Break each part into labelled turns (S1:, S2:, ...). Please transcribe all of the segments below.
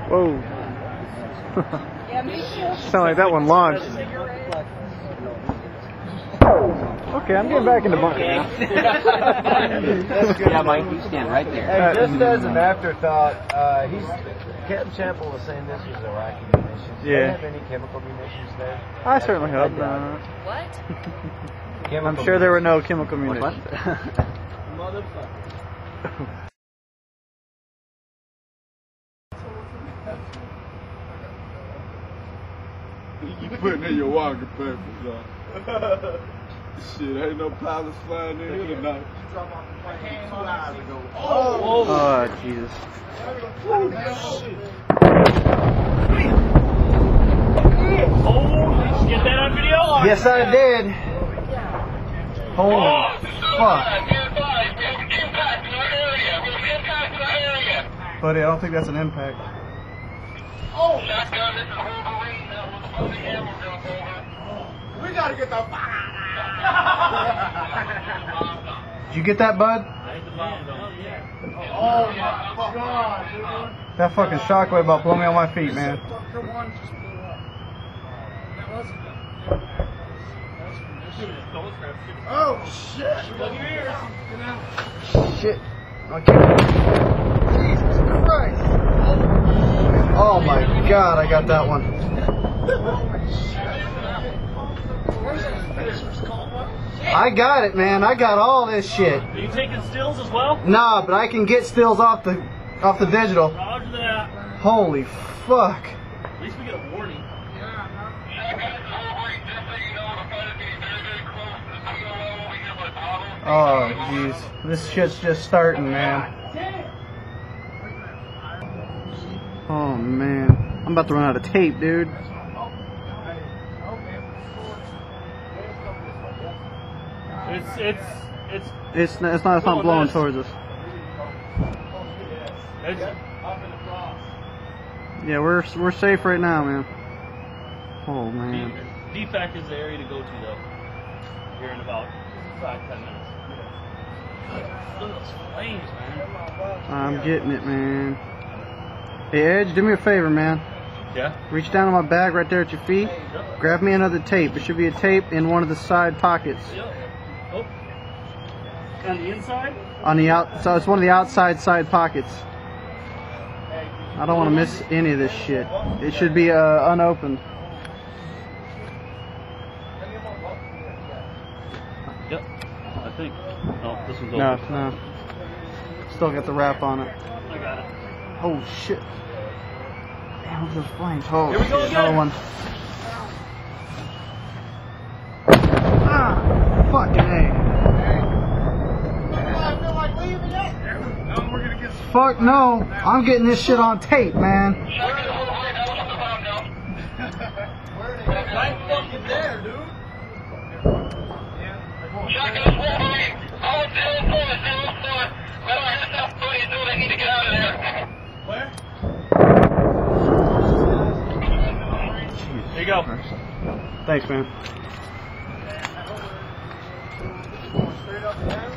S1: Whoa. Sound like that one launched. Okay, I'm getting back into bunker now.
S2: Yeah, Mike, you stand right there.
S3: And just as an afterthought, Captain Chappell was saying this was Iraqi munitions. Do they have any chemical munitions there?
S1: I certainly hope not.
S4: What?
S1: I'm sure there were no chemical munitions.
S3: Motherfucker.
S5: You putting in your walking papers, y'all. Shit, ain't no pilots flying in here tonight.
S1: Oh, Jesus.
S6: Get that on video?
S1: Yes, I did. Holy fuck. Buddy, I don't think that's an impact.
S7: Oh, shotgun, this is Wolverine. We gotta get the fuck out.
S1: Did you get that, bud?
S7: Oh my god, dude.
S1: That fucking shockwave about blew me on my feet, man.
S7: Oh shit.
S1: Shit. Okay. Jesus Christ. Oh my god, I got that one. I got it, man. I got all this shit.
S6: Are you taking stills as well?
S1: Nah, but I can get stills off the digital.
S6: Roger that.
S1: Holy fuck.
S6: At least we get a warning.
S1: Oh, jeez. This shit's just starting, man. Oh, man. I'm about to run out of tape, dude. It's not blowing towards us. Yeah, we're safe right now, man. Oh, man.
S6: DFAC is the area to go to, though. Here in about 5-10 minutes. Look at those flames, man.
S1: I'm getting it, man. Hey, Edge, do me a favor, man.
S6: Yeah?
S1: Reach down in my bag right there at your feet.
S6: Yep.
S1: Grab me another tape. There should be a tape in one of the side pockets.
S6: Yep. Oh. On the inside?
S1: On the out, so it's one of the outside side pockets. I don't want to miss any of this shit. It should be unopened.
S6: Yep. I think. No, this one's
S1: No,
S6: open.
S1: no. Still got the wrap on it.
S6: I got it.
S1: Oh shit. Damn, look at those flames. Oh,
S6: Here we go
S1: shit,
S6: again.
S1: another one. Ah, fucking A. Fuck no. I'm getting this shit on tape, man.
S7: Right fucking there, dude. Shotgun's Wolverine. All 0-4, 0-4. Let our hands up, please. Do they need to get out of there. Where?
S6: There you go.
S1: Thanks, man.
S7: Straight up and down.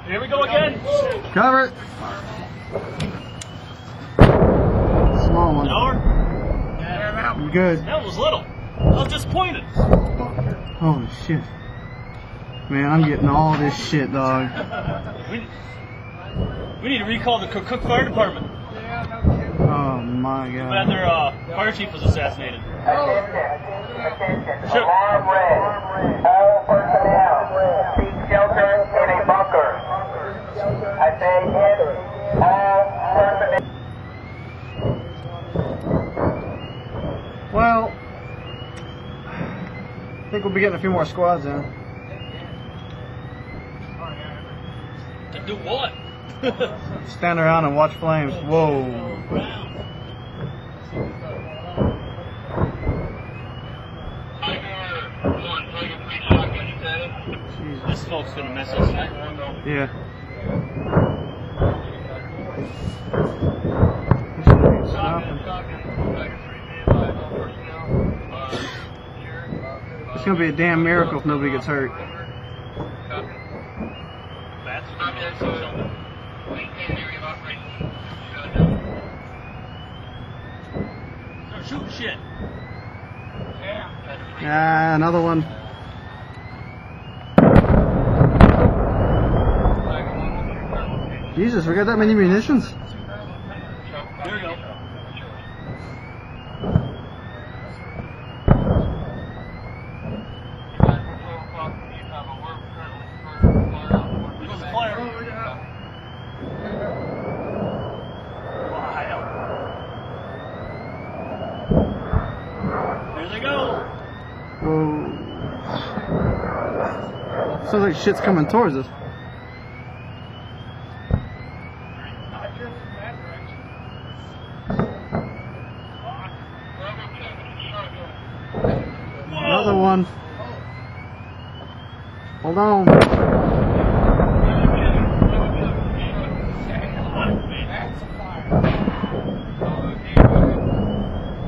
S6: Here we go again.
S1: Cover it. Small one.
S6: Hour?
S1: I'm good.
S6: That was little. I was disappointed.
S1: Holy shit. Man, I'm getting all this shit, dog.
S6: We need to recall the Cook Fire Department.
S1: Oh my
S6: Glad
S1: god.
S6: their fire chief was assassinated.
S7: Attention. Alarm red. All personnel. Seek shelter in a bunker. I say yes. All personnel.
S1: Well, I think we'll be getting a few more squads in.
S6: To do what?
S1: Stand around and watch flames. Whoa.
S6: This smoke's gonna mess us up.
S1: Yeah. It's gonna be a damn miracle if nobody gets hurt.
S6: That's Start shooting shit.
S1: Ah, another one. Jesus, we got that many munitions?
S6: There we go. There goes the flare. Here they go.
S1: Whoa. Sounds like shit's coming towards us. Another one. Hold on.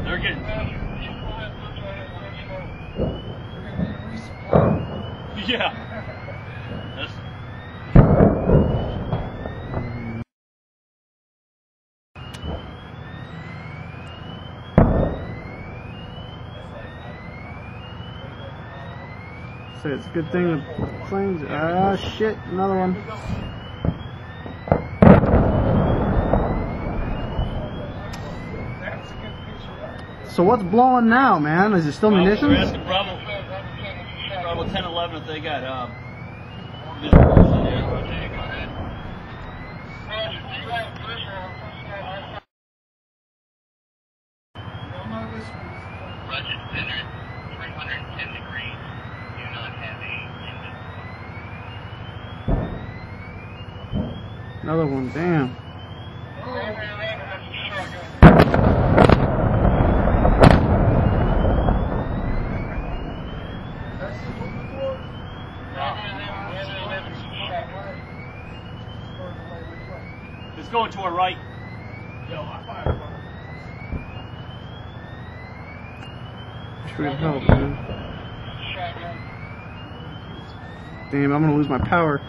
S6: They're getting. Yeah. That's...
S1: So it's a good thing the planes. Ah, shit, another one. So what's blowing now, man? Is it still munitions?
S6: We're asking Bravo 10-11 if they got visuals in there.
S7: Roger, center 310 degrees. Do not have a window.
S1: Another one, damn.
S6: It's going to our right.
S1: Sure help, man. Damn, I'm gonna lose my power.